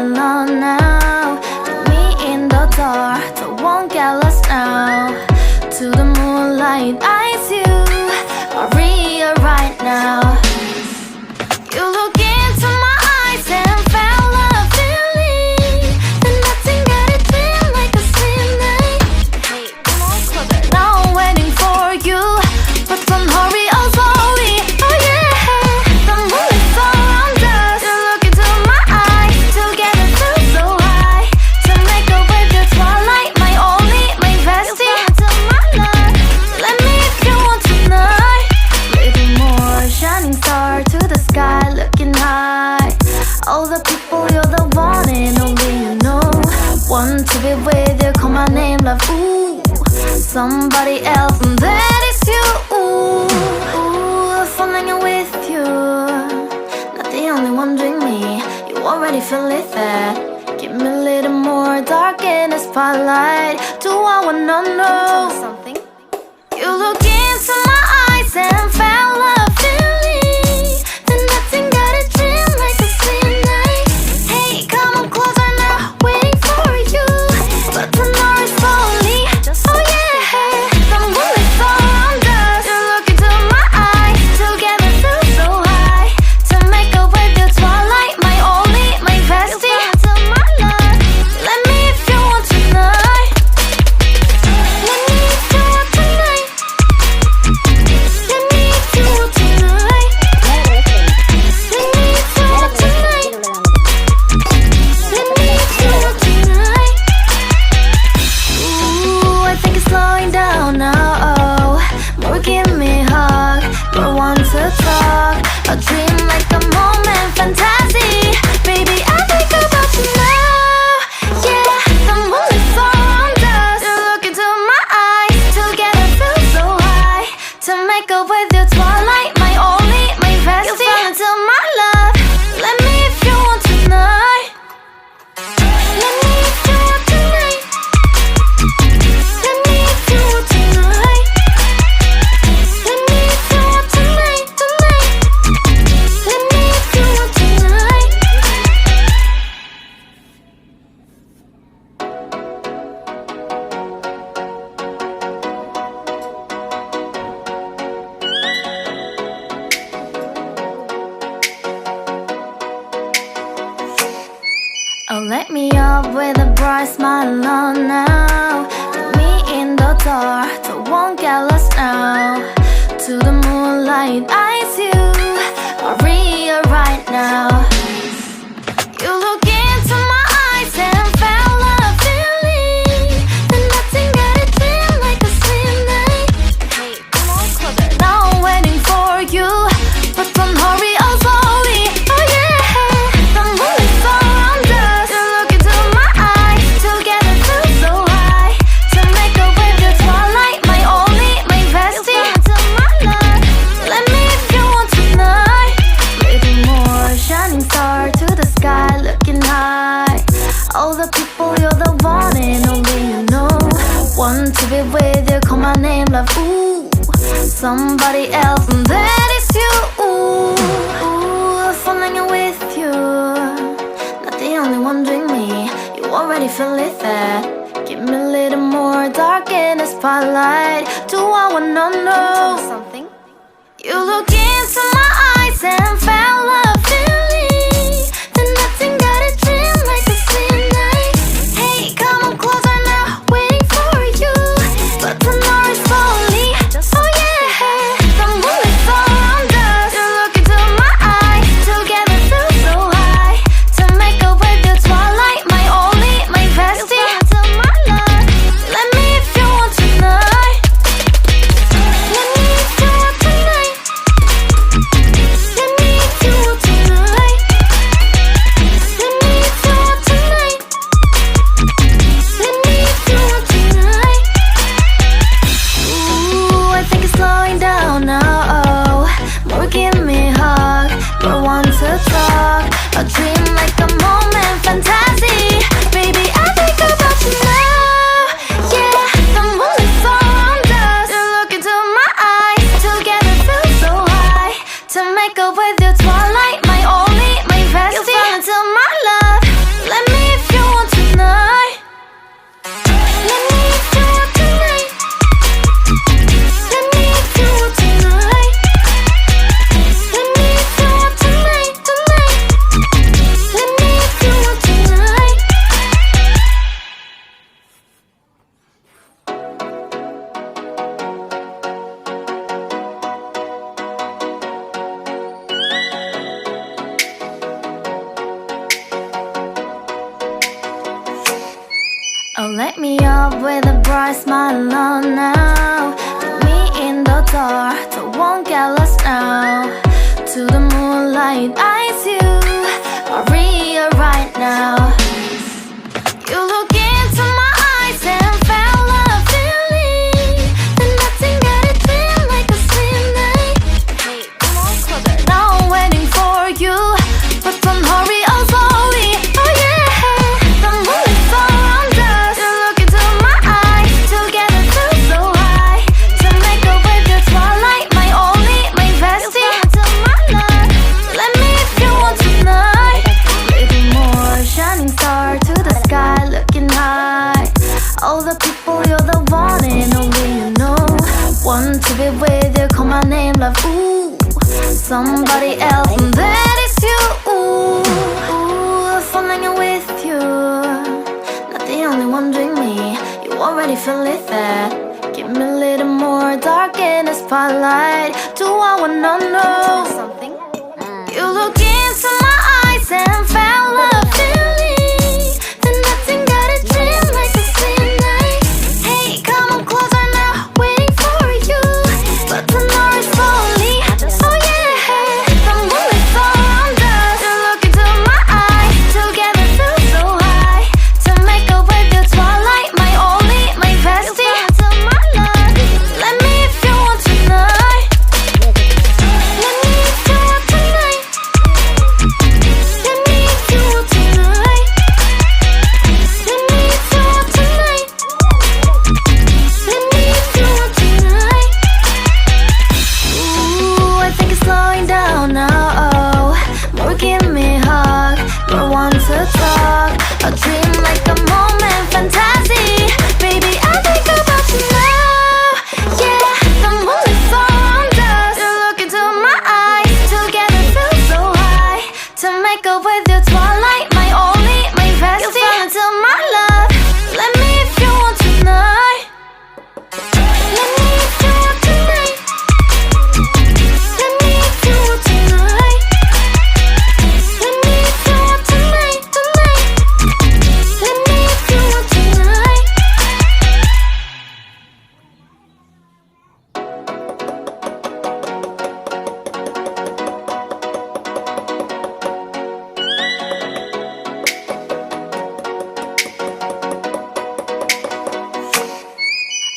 smile on now. With me in the dark, so won't get lost now. To the moonlight, eyes you are real right now. You look into my eyes and felt a feeling that nothing got it feel like a slim night. Hey, come on closer. Now I'm waiting for you, but don't hurry, oh slowly. Oh yeah, the moonlight's around us. You look into my eyes, together feel so high. To make a wave, the twilight, my only, my bestie. Into my life, let me if you want tonight. Little more shining star to the sky, looking high. All the people, you're the one and only you know. Want to be with you, call my name, love, ooh. Somebody else, and that is you, ooh. Falling in with you, not the only one doing me. You already feel it there. Give me a little more dark in the spotlight. Do I wanna know something? You look into my eyes and felt a feeling that nothing got a dream like a slim night. Hey, come on closer now, waiting for you, but tomorrow's slowly. Oh yeah, the moonlight's around us. You look into my eyes, together feel so high. To make a wave, the twilight, my only, my bestie. Into my life, let me if you want tonight. Let me if you want tonight. Let me if you want tonight. Let me if you want tonight. Let me if you want tonight. Ooh, I think it's slowing down now. Oh, more give me a hug, more want to talk. A dream like a moment, fantasy. Baby, I think about you now. Yeah, the moonlight's around us. You look into my eyes, together feel so high. To make up with your twilight, my only, my bestie. You fell into my love. Let me if you want tonight. Let me if you want tonight. Let me if you want tonight. Let me if you want tonight, tonight. Let me if you want tonight. Oh, let me up with a bright smile on now. With me in the dark, so won't get lost now. To the moonlight, eyes you are real right now. You look into my eyes and felt a feeling that nothing got it feel like a slim night. Hey, come on closer. Now I'm waiting for you, but don't hurry, oh slowly. Oh yeah, the moonlight's around us. You look into my eyes, together feel so high. To make a wave, the twilight, my only, my bestie. Into my life, let me if you want tonight. Little more shining star to the sky, looking high. All the people, you're the one and only you know. Want to be with you, call my name, love, ooh. Somebody else, and that is you, ooh. Falling in with you, not the only one doing me. You already feel it there. Give me a little more dark in the spotlight. Do I wanna know something? You look into my eyes and felt a feeling that nothing got a dream like a slim night. Hey, come on closer now, waiting for you, but tomorrow's slowly. Oh yeah, the moonlight's around us. You look into my eyes, together feel so high. To make a wave, the twilight, my only, my bestie. Into my life, let me if you want tonight. Let me if you want tonight. Let me if you bright smile on now. Put me in the dark, so won't get lost now. To the moonlight, eyes you are real right now. You look into my eyes and felt a feeling that nothing got it feel like a slim night. Hey, come on closer. Now I'm waiting for you, but don't hurry, oh slowly. Oh yeah, the moon is around us. You look into my eyes, together feel so high. To make a wave the twilight, my only, my bestie. To my love, let me if you want tonight. Little more shining star to the sky, looking high. All the people, you're the one and only you know. Want to be with you, call my name, love, ooh. Somebody else, and that is you, ooh. Falling with you, not the only one doing me. You already feel it there. Give me a little more dark in the spotlight. Do I wanna know something? You look into my eyes and felt a feeling that nothing got a dream like a slim night. Hey, come on closer now, waiting for you, but the night is slowly. Oh yeah, the moon is around us. You look into my eyes, together feel so high. To make a wave the twilight, my only, my bestie. To my love, let me if you want tonight. Let me if you want tonight. Let me if you want tonight. Let me if you want tonight. Let me if you want tonight. Ooh, I think it's slowing down now. Oh, more give me a hug, more want to talk. A dream like a moment, fantasy. Baby, I think about you now. Yeah, the moon is around us. You look into my eyes, together feel so high. To make up with your twilight, my only, my bestie. You fall into my love. Let me if you want tonight. Let me if you want tonight. Let me if you want tonight. Let me if you want tonight, tonight. Let me if you want tonight.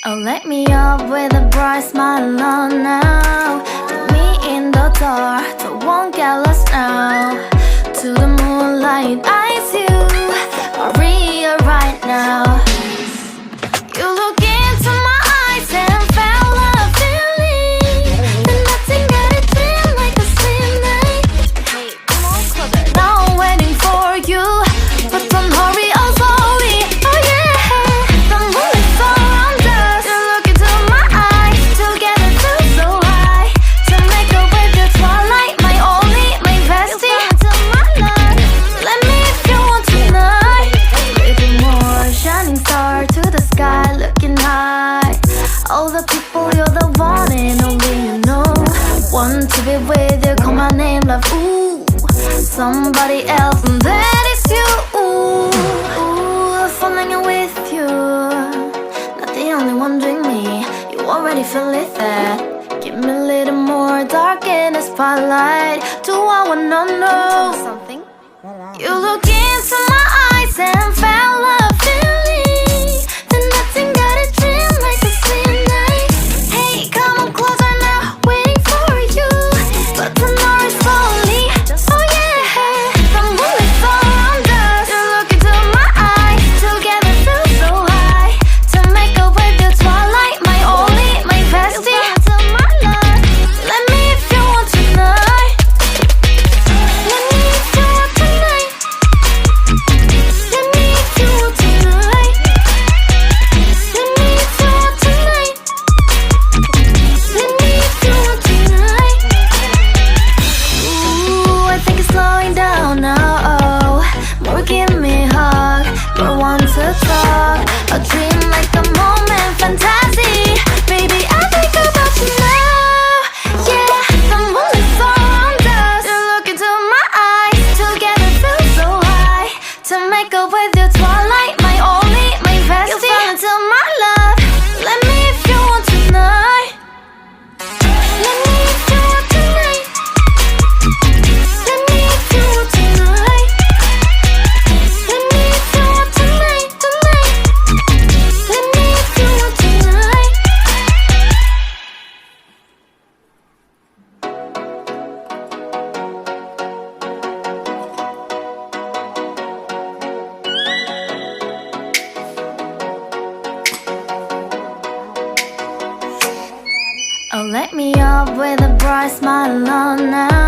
Oh, let me up with a bright smile on now. Put me in the dark, so won't get lost now. To the moonlight, eyes you are real right now. You look into my eyes and felt a feeling that nothing got it feel like a slim night. Hey, come on closer. Now I'm waiting for you, but don't hurry, oh slowly. Oh yeah, the moon is around us. You look into my eyes, together feel so high. To make a wave the twilight, my only, my bestie. To my love, let me if you want tonight. Little more shining star to the sky, looking high. All the people, you're the one and only you know. Want to be with you, call my name, love, ooh. Somebody else, and that is you, ooh. Falling with you, not the only one doing me. You already feel it there. Give me a little more dark in the spotlight. Do I wanna know something? You look into my eyes and felt a feeling that nothing got a dream like a slim night. Hey, come on closer now, waiting for you, but the night is slowly. Oh yeah, the moon is around us. You look into my eyes, together feel so high. To make a wave the twilight, my only, my bestie. To my love, let me if you want tonight. Let me if you want tonight. I smile alone now.